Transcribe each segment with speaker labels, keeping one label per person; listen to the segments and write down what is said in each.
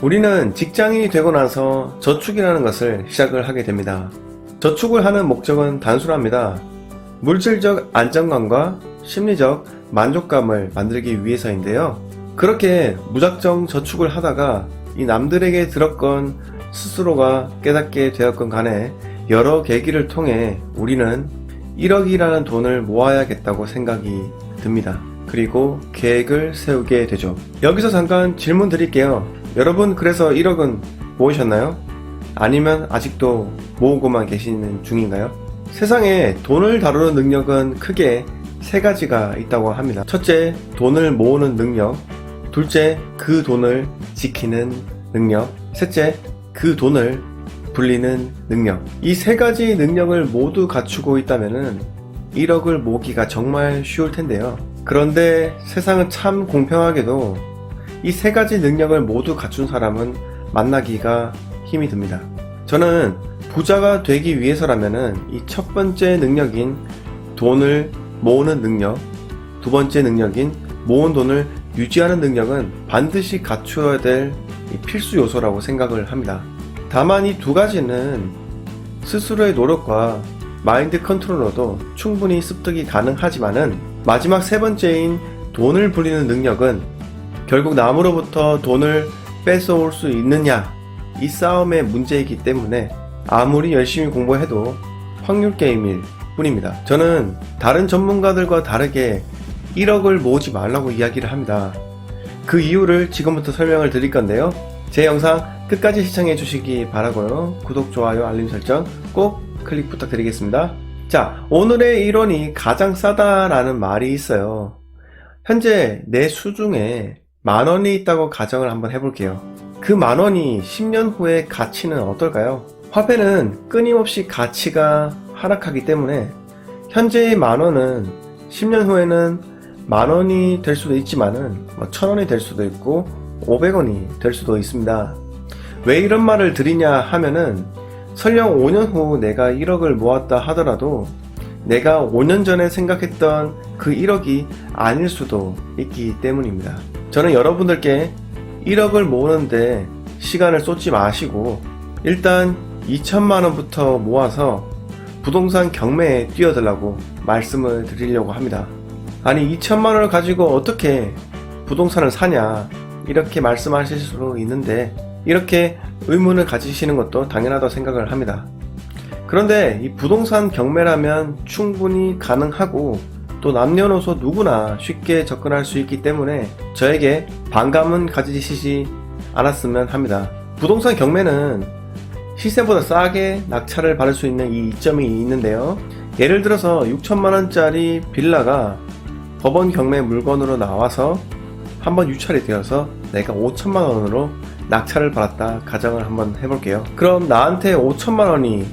Speaker 1: 우리는 직장인이 되고 나서 저축이라는 것을 시작을 하게 됩니다. 저축을 하는 목적은 단순합니다. 물질적 안정감과 심리적 만족감을 만들기 위해서인데요. 그렇게 무작정 저축을 하다가 이 남들에게 들었건 스스로가 깨닫게 되었건 간에 여러 계기를 통해 우리는 1억이라는 돈을 모아야겠다고 생각이 듭니다. 그리고 계획을 세우게 되죠. 여기서 잠깐 질문 드릴게요. 여러분, 그래서 1억은 모으셨나요? 아니면 아직도 모으고만 계시는 중인가요? 세상에 돈을 다루는 능력은 크게 세 가지가 있다고 합니다. 첫째, 돈을 모으는 능력. 둘째, 그 돈을 지키는 능력. 셋째, 그 돈을 불리는 능력. 이 세 가지 능력을 모두 갖추고 있다면 1억을 모으기가 정말 쉬울 텐데요. 그런데 세상은 참 공평하게도 이 세 가지 능력을 모두 갖춘 사람은 만나기가 힘이 듭니다. 저는 부자가 되기 위해서라면 이 첫 번째 능력인 돈을 모으는 능력, 두 번째 능력인 모은 돈을 유지하는 능력은 반드시 갖추어야 될 필수 요소라고 생각을 합니다. 다만 이 두 가지는 스스로의 노력과 마인드 컨트롤로도 충분히 습득이 가능하지만은 마지막 세 번째인 돈을 불리는 능력은 결국 남으로부터 돈을 뺏어올 수 있느냐, 이 싸움의 문제이기 때문에 아무리 열심히 공부해도 확률 게임일 뿐입니다. 저는 다른 전문가들과 다르게 1억을 모으지 말라고 이야기를 합니다. 그 이유를 지금부터 설명을 드릴 건데요. 제 영상 끝까지 시청해 주시기 바라고요. 구독, 좋아요, 알림 설정 꼭 클릭 부탁드리겠습니다. 자, 오늘의 이론이 가장 싸다라는 말이 있어요. 현재 내 수중에 10,000원이 있다고 가정을 한번 해볼게요. 그 10,000원이 10년 후의 가치는 어떨까요? 화폐는 끊임없이 가치가 하락하기 때문에 현재의 10,000원은 10년 후에는 10,000원이 될 수도 있지만은 1,000원이 될 수도 있고 500원이 될 수도 있습니다. 왜 이런 말을 드리냐 하면은 설령 5년 후 내가 1억을 모았다 하더라도 내가 5년 전에 생각했던 그 1억이 아닐 수도 있기 때문입니다. 저는 여러분들께 1억을 모으는데 시간을 쏟지 마시고 일단 2천만원부터 모아서 부동산 경매에 뛰어들라고 말씀을 드리려고 합니다. 아니, 2천만원을 가지고 어떻게 부동산을 사냐, 이렇게 말씀하실 수도 있는데 이렇게 의문을 가지시는 것도 당연하다고 생각을 합니다. 그런데 이 부동산 경매라면 충분히 가능하고 또 남녀노소 누구나 쉽게 접근할 수 있기 때문에 저에게 반감은 가지시지 않았으면 합니다. 부동산 경매는 시세보다 싸게 낙찰을 받을 수 있는 이 이점이 있는데요. 예를 들어서 6천만원짜리 빌라가 법원 경매 물건으로 나와서 한번 유찰이 되어서 내가 5천만원으로 낙찰을 받았다 가정을 한번 해볼게요. 그럼 나한테 5천만원이,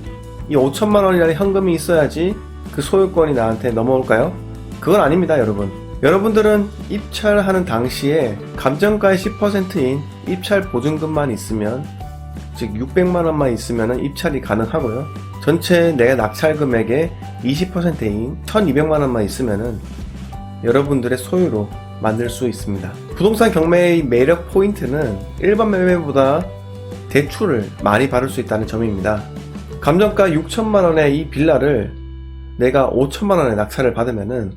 Speaker 1: 이 5천만원이라는 현금이 있어야지 그 소유권이 나한테 넘어올까요? 그건 아닙니다, 여러분. 여러분들은 입찰하는 당시에 감정가의 10%인 입찰 보증금만 있으면, 즉 600만원만 있으면 입찰이 가능하고요. 전체 내 낙찰 금액의 20%인 1200만원만 있으면 여러분들의 소유로 만들 수 있습니다. 부동산 경매의 매력 포인트는 일반 매매보다 대출을 많이 받을 수 있다는 점입니다. 감정가 6천만원의 이 빌라를 내가 5천만원에 낙찰을 받으면은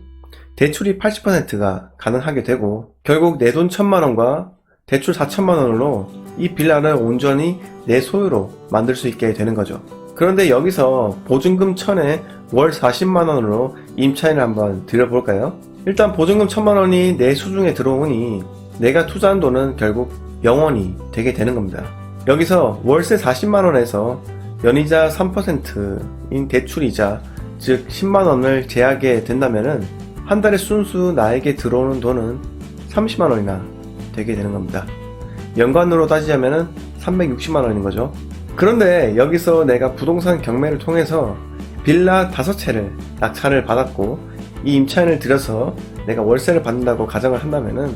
Speaker 1: 대출이 80%가 가능하게 되고 결국 내 돈 1,000만원과 대출 4천만원으로 이 빌라를 온전히 내 소유로 만들 수 있게 되는 거죠. 그런데 여기서 보증금 1,000에 월 40만원으로 임차인을 한번 드려볼까요? 일단 보증금 1,000만원이 내 수중에 들어오니 내가 투자한 돈은 결국 0원이 되게 되는 겁니다. 여기서 월세 40만원에서 연이자 3%인 대출이자 즉 10만원을 제하게 된다면은 한 달에 순수 나에게 들어오는 돈은 30만원이나 되게 되는 겁니다. 연간으로 따지자면은 360만원인 거죠. 그런데 여기서 내가 부동산 경매를 통해서 빌라 5채를 낙찰을 받았고 이 임차인을 들여서 내가 월세를 받는다고 가정을 한다면은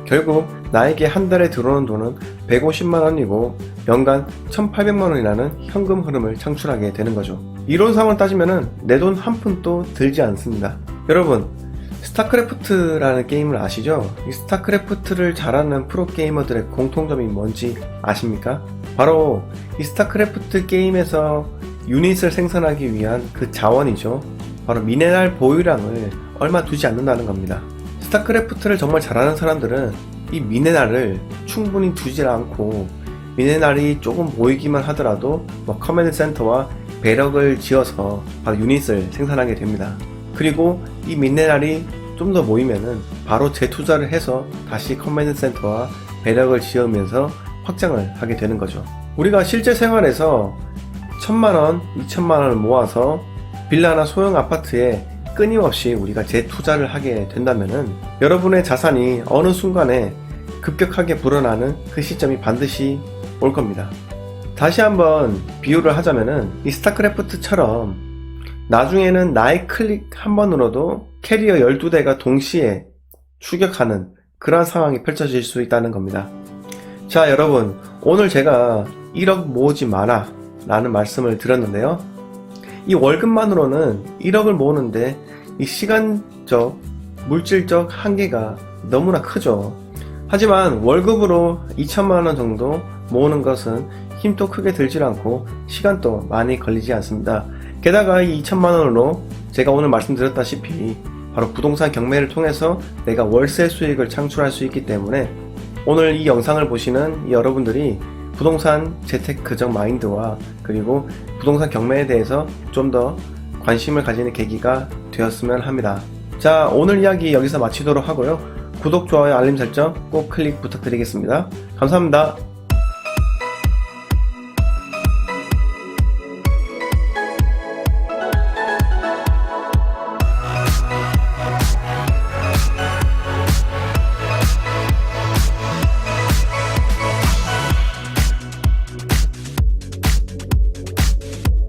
Speaker 1: 결국 나에게 한 달에 들어오는 돈은 150만원이고 연간 1800만원이라는 현금 흐름을 창출하게 되는 거죠. 이론상으로 따지면은 내 돈 한 푼도 들지 않습니다. 여러분, 스타크래프트라는 게임을 아시죠? 이 스타크래프트를 잘하는 프로게이머들의 공통점이 뭔지 아십니까? 바로 이 스타크래프트 게임에서 유닛을 생산하기 위한 그 자원이죠. 바로 미네랄 보유량을 얼마 두지 않는다는 겁니다. 스타크래프트를 정말 잘하는 사람들은 이 미네랄을 충분히 두지 않고 미네랄이 조금 보이기만 하더라도 커맨드 센터와 배럭을 지어서 바로 유닛을 생산하게 됩니다. 그리고 이 미네랄이 좀 더 모이면은 바로 재투자를 해서 다시 커맨드 센터와 배럭을 지으면서 확장을 하게 되는 거죠. 우리가 실제 생활에서 1000만원, 2000만원을 모아서 빌라나 소형 아파트에 끊임없이 우리가 재투자를 하게 된다면은 여러분의 자산이 어느 순간에 급격하게 불어나는 그 시점이 반드시 올 겁니다. 다시 한번 비유를 하자면은 이 스타크래프트처럼 나중에는 나의 클릭 한 번으로도 캐리어 12대가 동시에 추격하는 그런 상황이 펼쳐질 수 있다는 겁니다. 자, 여러분, 오늘 제가 1억 모으지 마라 라는 말씀을 드렸는데요. 이 월급만으로는 1억을 모으는데 이 시간적, 물질적 한계가 너무나 크죠. 하지만 월급으로 2천만원 정도 모으는 것은 힘도 크게 들지 않고 시간도 많이 걸리지 않습니다. 게다가 이 2천만원으로 제가 오늘 말씀드렸다시피 바로 부동산 경매를 통해서 내가 월세 수익을 창출할 수 있기 때문에 오늘 이 영상을 보시는 여러분들이 부동산 재테크적 마인드와 그리고 부동산 경매에 대해서 좀 더 관심을 가지는 계기가 되었으면 합니다. 자, 오늘 이야기 여기서 마치도록 하고요. 구독, 좋아요, 알림 설정 꼭 클릭 부탁드리겠습니다. 감사합니다.